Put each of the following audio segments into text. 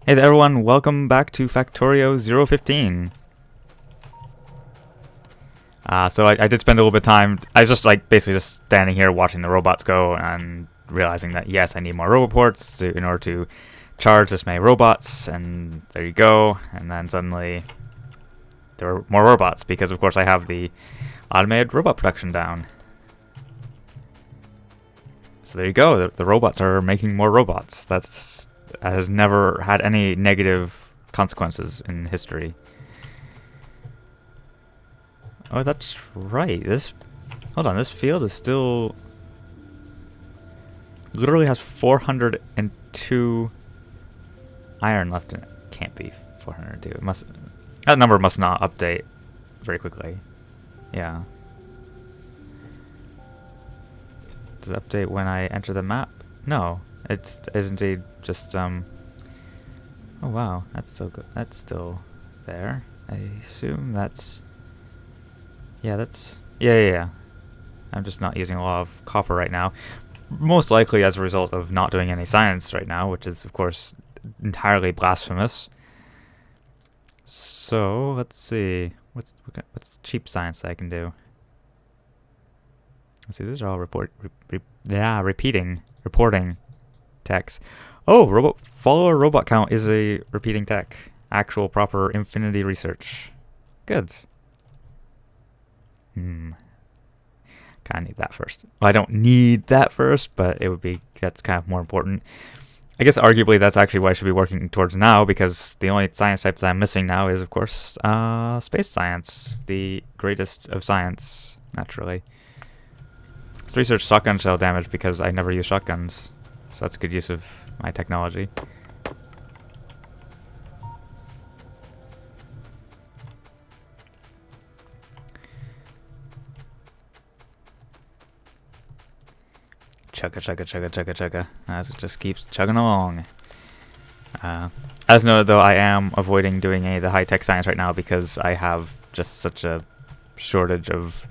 Hey there everyone, welcome back to Factorio 015. So I did spend a little bit of time, I was just basically just standing here watching the robots go and realizing that yes, I need more roboports in order to charge this many robots, and there you go, and then suddenly there were more robots because of course I have the automated robot production down. So there you go, the robots are making more robots. That has never had any negative consequences in history. Oh, that's right. Hold on, this field is still literally has 402 iron left in it. Can't be 402. That number must not update very quickly. Yeah. Does it update when I enter the map? No. It isn't just oh wow, that's still good. That's still there. I assume that's yeah. I'm just not using a lot of copper right now. Most likely as a result of not doing any science right now, which is of course entirely blasphemous. So let's see. What's cheap science that I can do? Let's see, these are all reporting techs. Oh, follower robot count is a repeating tech. Actual proper infinity research. Good. Kinda need that first. Well, I don't need that first, but that's kind of more important. I guess arguably that's actually what I should be working towards now, because the only science type that I'm missing now is of course space science. The greatest of science, naturally. Let's research shotgun shell damage because I never use shotguns. So that's good use of my technology. Chugga. As it just keeps chugging along. As noted though, I am avoiding doing any of the high-tech science right now because I have just such a shortage of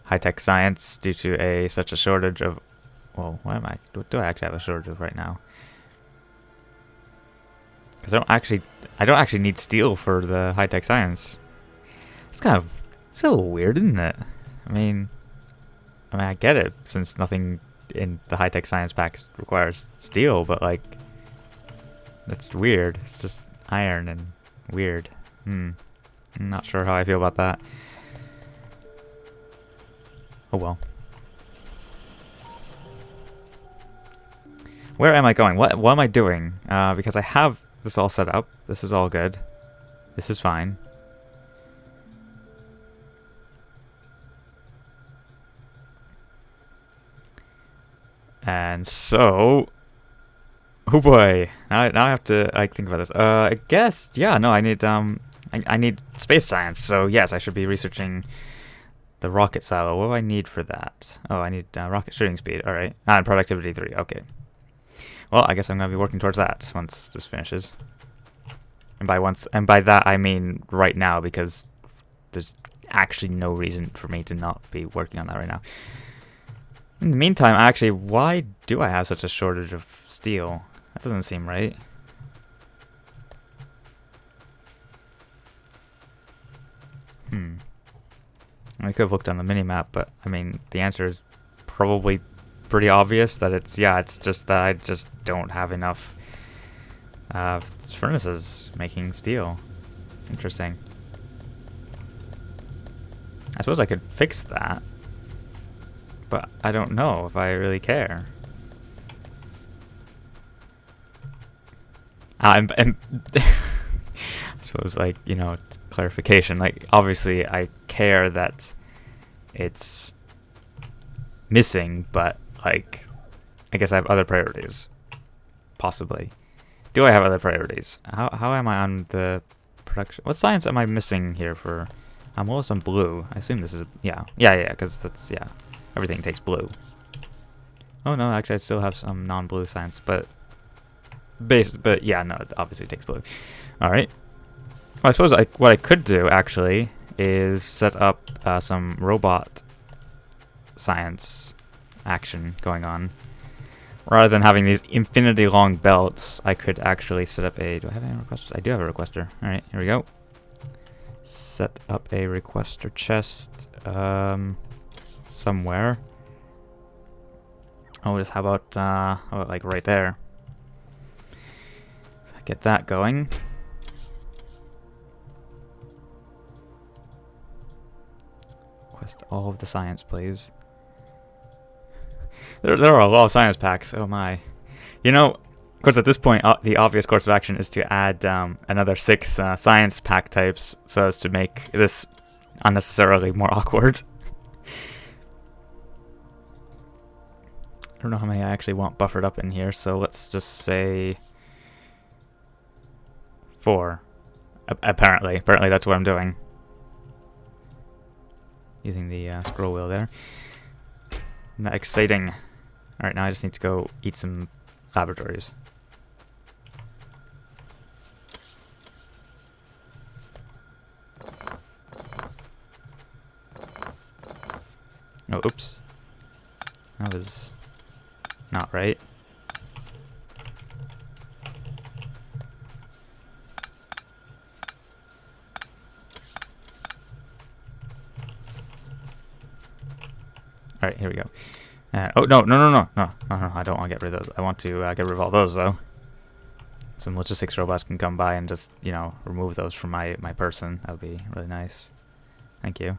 high-tech science due to such a shortage of... Well, what do I actually have a shortage of right now? Because I don't actually need steel for the high-tech science. It's a little weird, isn't it? I mean, I get it, since nothing in the high-tech science packs requires steel, but that's weird. It's just iron and weird. I'm not sure how I feel about that. Oh well. Where am I going? What am I doing? Because I have this all set up. This is all good. This is fine. And so, oh boy, now I have to think about this. I guess no. I need space science. So yes, I should be researching the rocket silo. What do I need for that? Oh, I need rocket shooting speed. All right, and productivity 3. Okay. Well, I guess I'm gonna be working towards that once this finishes. And by that I mean right now, because there's actually no reason for me to not be working on that right now. In the meantime, actually, why do I have such a shortage of steel? That doesn't seem right. I could have looked on the minimap, but I mean, the answer is probably pretty obvious that it's just that I just don't have enough furnaces making steel. Interesting. I suppose I could fix that, but I don't know if I really care. And I suppose, clarification. Obviously, I care that it's missing, but I guess I have other priorities. Possibly. Do I have other priorities? How am I on the production? What science am I missing here for? I'm almost on blue. I assume this is yeah, because that's everything takes blue. Oh no, actually I still have some non-blue science, but yeah, no, it obviously takes blue. All right. Well, I suppose what I could do actually is set up some robot science action going on. rather than having these infinity long belts, I could actually set up a... Do I have any requesters? I do have a requester. Alright, here we go. Set up a requester chest somewhere. Oh, just how about like right there? Get that going. Request all of the science, please. There are a lot of science packs. Oh my. You know, of course, at this point, the obvious course of action is to add another 6 science pack types so as to make this unnecessarily more awkward. I don't know how many I actually want buffered up in here, so let's just say 4. Apparently that's what I'm doing. Using the scroll wheel there. Isn't that exciting? Alright, now I just need to go eat some laboratories. Oh, oops. That was not right. Alright, here we go. Oh, no, I don't want to get rid of those. I want to get rid of all those, though. Some logistics robots can come by and just, you know, remove those from my person. That would be really nice. Thank you.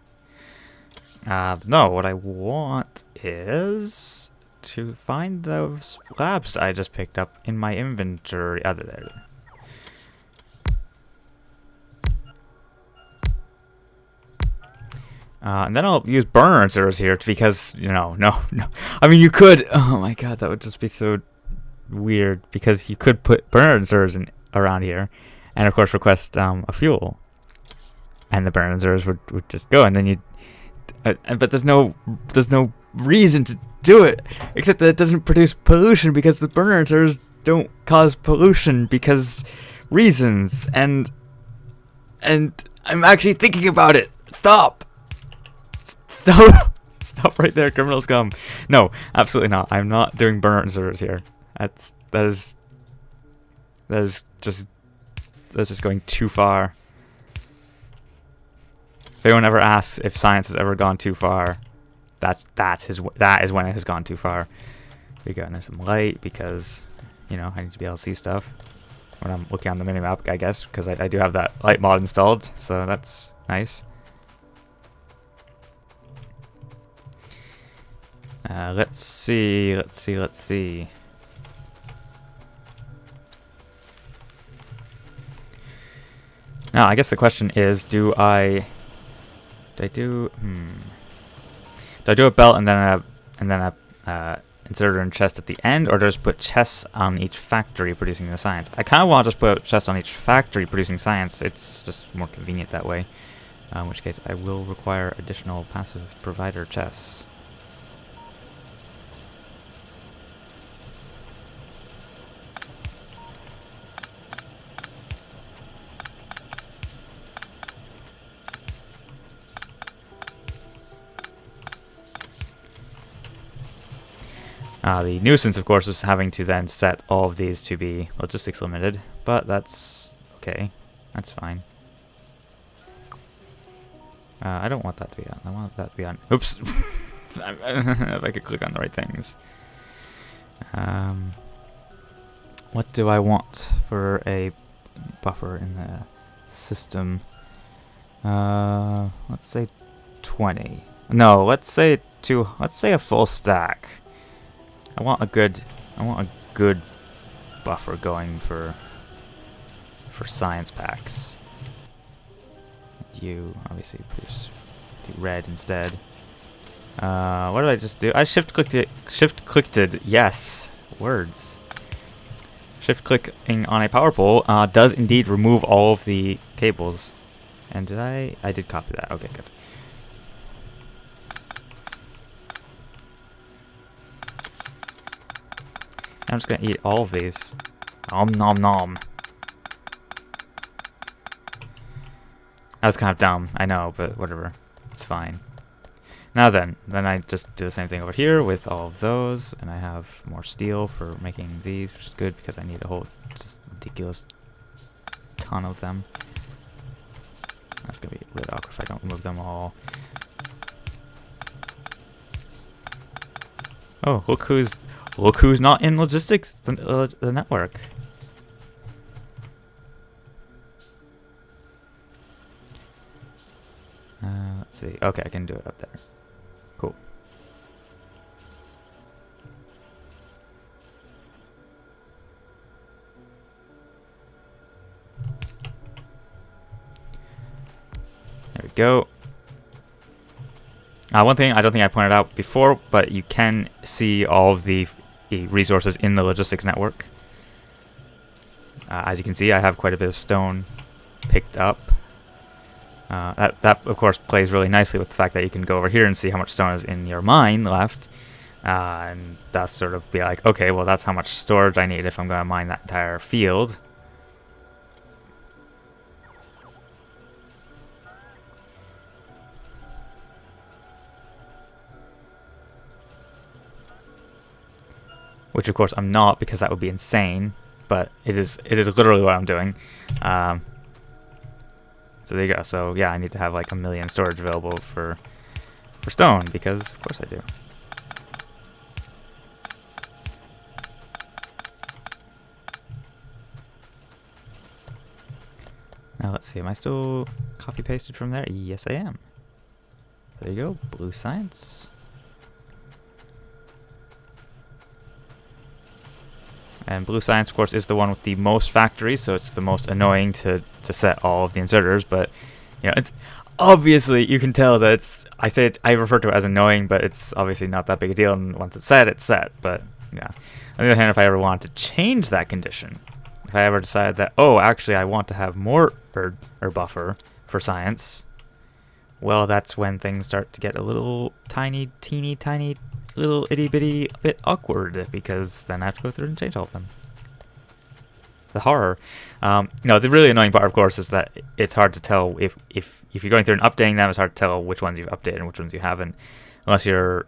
No, what I want is to find those labs I just picked up in my inventory. There. And then I'll use burner inserters here because, you know, no. I mean, you could. Oh my god, that would just be so weird because you could put burner inserters around here, and of course request a fuel, and the burner inserters would just go, and then you'd. But there's no reason to do it except that it doesn't produce pollution because the burner inserters don't cause pollution because reasons, and I'm actually thinking about it. Stop right there, criminal scum. No, absolutely not. I'm not doing burner inserters here. That is just going too far. If anyone ever asks if science has ever gone too far, that is when it has gone too far. Here we go, and there's some light because, you know, I need to be able to see stuff when I'm looking on the minimap, I guess, because I do have that light mod installed, so that's nice. Let's see. Now, I guess the question is, do I do a belt and then a inserter and chest at the end, or just put chests on each factory producing the science? I kind of want to just put a chest on each factory producing science. It's just more convenient that way. In which case, I will require additional passive provider chests. The nuisance, of course, is having to then set all of these to be logistics limited, but that's okay. That's fine. I don't want that to be on. I want that to be on. Oops! If I could click on the right things. What do I want for a buffer in the system? Let's say 20. No, let's say a full stack. I want a good buffer going for science packs. You obviously do red instead. What did I just do? I shift clicked it. Yes, words. Shift clicking on a power pole does indeed remove all of the cables. And did I did copy that. Okay, good. I'm just gonna eat all of these. Nom nom nom. That was kind of dumb, I know, but whatever. It's fine. Now then I just do the same thing over here with all of those, and I have more steel for making these, which is good because I need a whole just ridiculous ton of them. That's gonna be really awkward if I don't move them all. Oh, look who's not in logistics, the network. Let's see. Okay, I can do it up there. Cool. There we go. One thing I don't think I pointed out before, but you can see all of the resources in the logistics network. As you can see, I have quite a bit of stone picked up. That of course plays really nicely with the fact that you can go over here and see how much stone is in your mine left, and thus sort of be like, okay, well that's how much storage I need if I'm going to mine that entire field. Which of course I'm not, because that would be insane, but it is literally what I'm doing. So there you go. So yeah, I need to have like 1 million storage available for stone, because of course I do. Now let's see, am I still copy pasted from there? Yes I am. There you go, blue science. And blue science, of course, is the one with the most factories, so it's the most annoying to set all of the inserters. But you know, it's obviously, you can tell that it's. I refer to it as annoying, but it's obviously not that big a deal. And once it's set, it's set. But yeah. On the other hand, if I ever wanted to change that condition, if I ever decided that, oh, actually, I want to have more or buffer for science, well, that's when things start to get a little teeny tiny. Little itty bitty bit awkward, because then I have to go through and change all of them. The horror. No, the really annoying part, of course, is that it's hard to tell if you're going through and updating them. It's hard to tell which ones you've updated and which ones you haven't, unless you're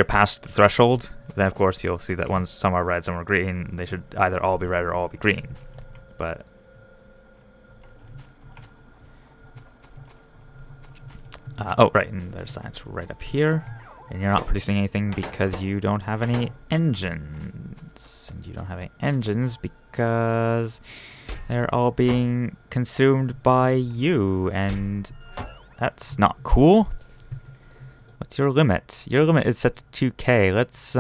past the threshold. Then of course you'll see that ones, some are red, some are green. They should either all be red or all be green. But oh, right, and there's science right up here. And you're not producing anything because you don't have any engines. And you don't have any engines because they're all being consumed by you. And that's not cool. What's your limit? Your limit is set to 2K. Let's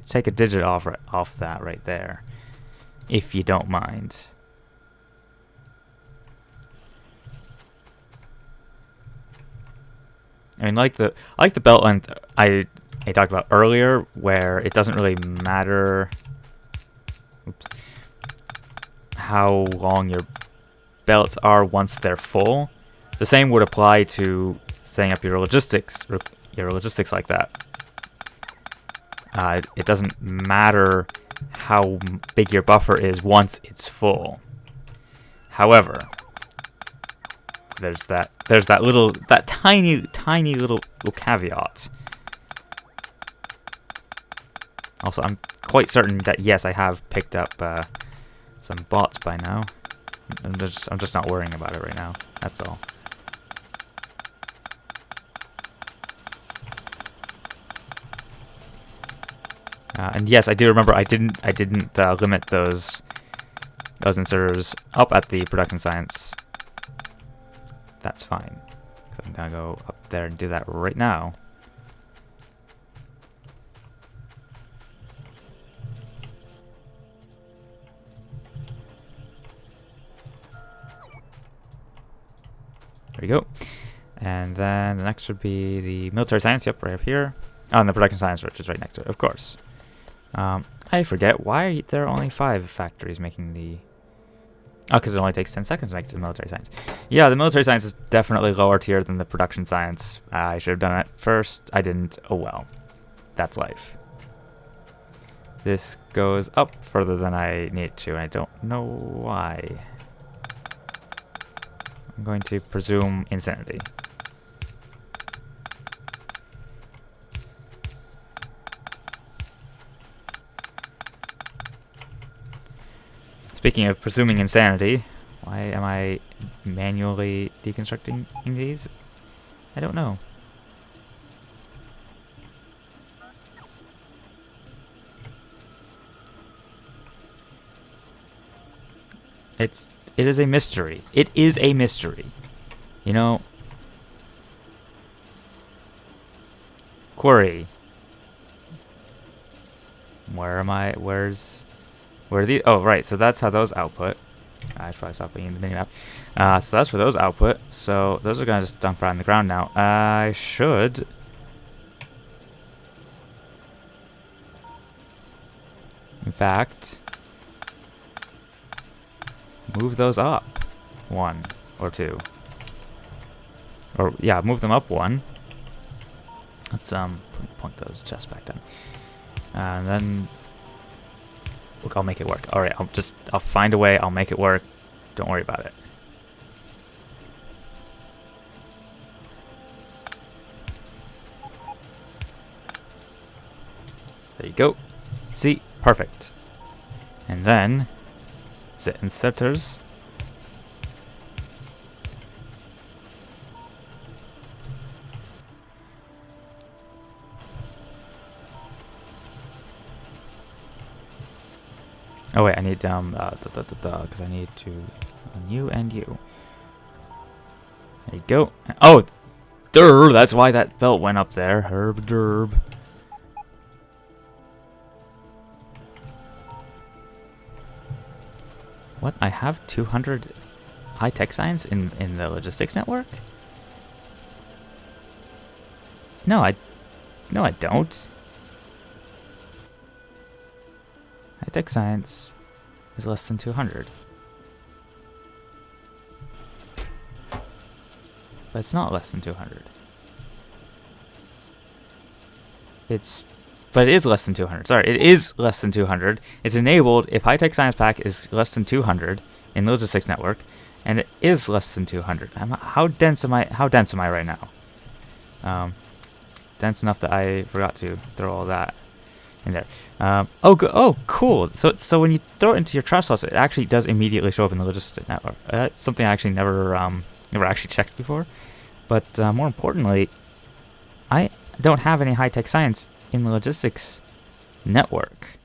take a digit off that right there, if you don't mind. I mean, like the belt length I talked about earlier, where it doesn't really matter how long your belts are once they're full. The same would apply to setting up your logistics like that. It doesn't matter how big your buffer is once it's full. However, there's that tiny little caveat. Also, I'm quite certain that yes, I have picked up some bots by now. I'm just not worrying about it right now. That's all. And yes, I do remember I didn't limit those inserters up at the production science. That's fine. I'm gonna go up there and do that right now. There we go. And then the next would be the military science. Yep, right up here. Oh, and the production science, which is right next to it, of course. I forget, why are there only 5 factories making the... Oh, because it only takes 10 seconds to make the military science. Yeah, the military science is definitely lower tier than the production science. I should have done it first. I didn't. Oh well. That's life. This goes up further than I need to, and I don't know why. I'm going to presume insanity. Speaking of presuming insanity, why am I manually deconstructing these? I don't know. It is a mystery. It is a mystery. You know, query. Where are these? Oh, right. So that's how those output. I should probably stop being in the minimap. So that's where those output. So those are gonna just dump right on the ground now. I should. In fact, move those up 1 or 2. Or yeah, move them up 1. Let's point those chests back down. And then look, I'll make it work. Alright, I'll find a way, I'll make it work. Don't worry about it. There you go. See? Perfect. And then the inserters. Oh wait, I need because I need to you and you. There you go. Oh, derb. That's why that belt went up there. Herb derb. What? I have 200 high-tech science in the logistics network? No, I don't. High-tech science is less than 200. But it's not less than 200. But it is less than 200. Sorry, it is less than 200. It's enabled if high-tech science pack is less than 200 in the logistics network, and it is less than 200. How dense am I? How dense am I right now? Dense enough that I forgot to throw all that in there. Oh, cool. So when you throw it into your trash slots, it actually does immediately show up in the logistics network. That's something I actually never actually checked before. But more importantly, I don't have any high-tech science in the logistics network.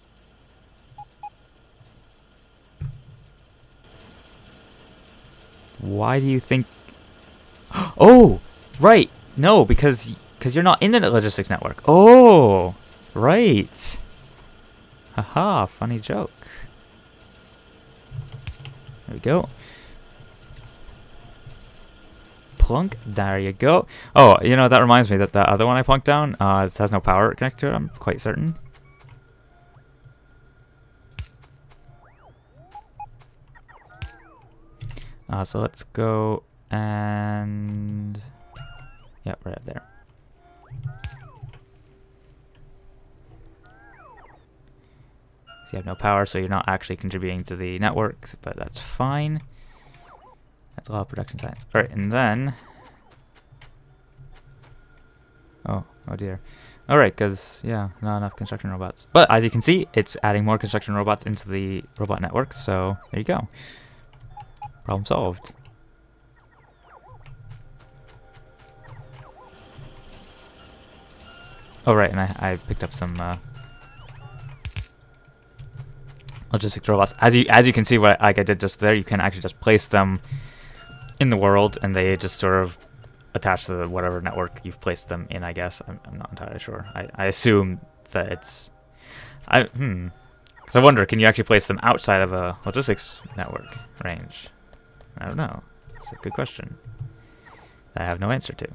Why do you think? Oh, right. No, because you're not in the logistics network. Oh, right. Haha, funny joke. There we go. Plunk. There you go. Oh, you know, that reminds me that the other one I plunked down, it has no power connected to it, I'm quite certain. So let's go and... Yep, right up there. So you have no power, so you're not actually contributing to the network, but that's fine. That's a lot of production science. Alright, and then... Oh dear. Alright, because, yeah, not enough construction robots. But as you can see, it's adding more construction robots into the robot network, so there you go. Problem solved. Oh right, and I picked up some logistics robots. As you can see, what like I did just there, you can actually just place them in the world, and they just sort of attach to the whatever network you've placed them in. I guess I'm not entirely sure. I assume that it's because I wonder, can you actually place them outside of a logistics network range? I don't know. It's a good question that I have no answer to.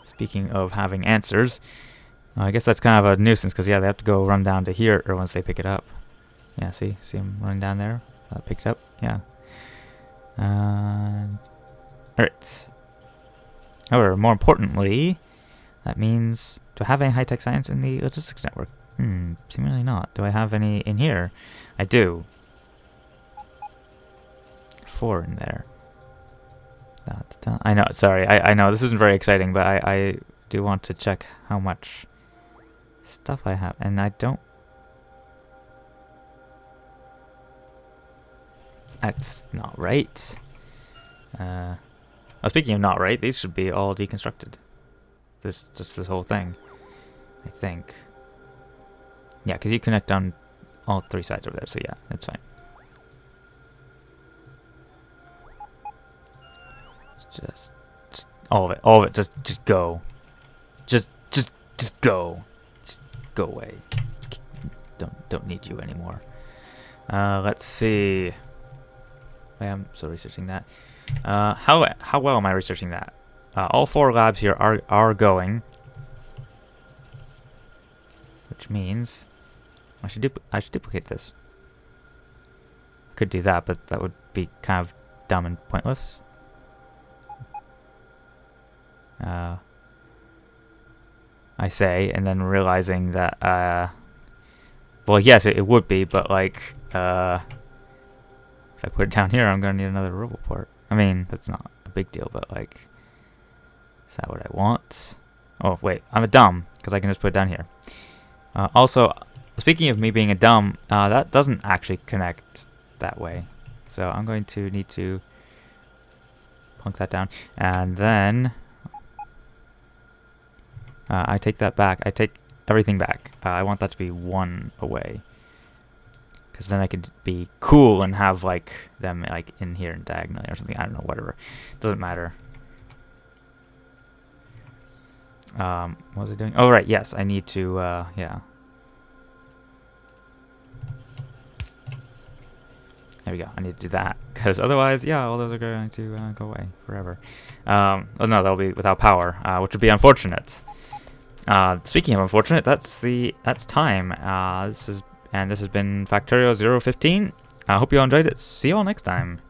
Speaking of having answers, I guess that's kind of a nuisance because, yeah, they have to go run down to here or once they pick it up. Yeah, see them running down there? That picked up, yeah. Alright. However, more importantly, that means to have any high-tech science in the logistics network. Seemingly not. Do I have any in here? I do. 4 in there. I know, sorry, I know this isn't very exciting, but I do want to check how much stuff I have, and I don't... That's not right. Oh, speaking of not right, these should be all deconstructed. Just this whole thing, I think. Yeah, because you connect on all 3 sides over there, so yeah, that's fine. Just all of it, just go. Just go. Just go away. Don't need you anymore. Let's see. I am still researching that. How well am I researching that? All 4 labs here are going, which means I should duplicate this. Could do that, but that would be kind of dumb and pointless. I say, and then realizing that, well, yes, it would be, but like, if I put it down here, I'm gonna need another robo port. I mean, that's not a big deal, but like, is that what I want? Oh, wait, I'm a dumb, because I can just put it down here. Also, speaking of me being a dumb, that doesn't actually connect that way. So I'm going to need to plunk that down, and then I take that back. I take everything back. I want that to be 1 away, because then I could be cool and have like them like in here and diagonally or something. I don't know, whatever. Doesn't matter. What was I doing? Oh right, yes, I need to. Yeah. There we go. I need to do that, because otherwise, yeah, all those are going to go away forever. Oh no, that'll be without power, which would be unfortunate. Speaking of unfortunate, that's time. This has been Factorio 015. I hope you all enjoyed it. See you all next time.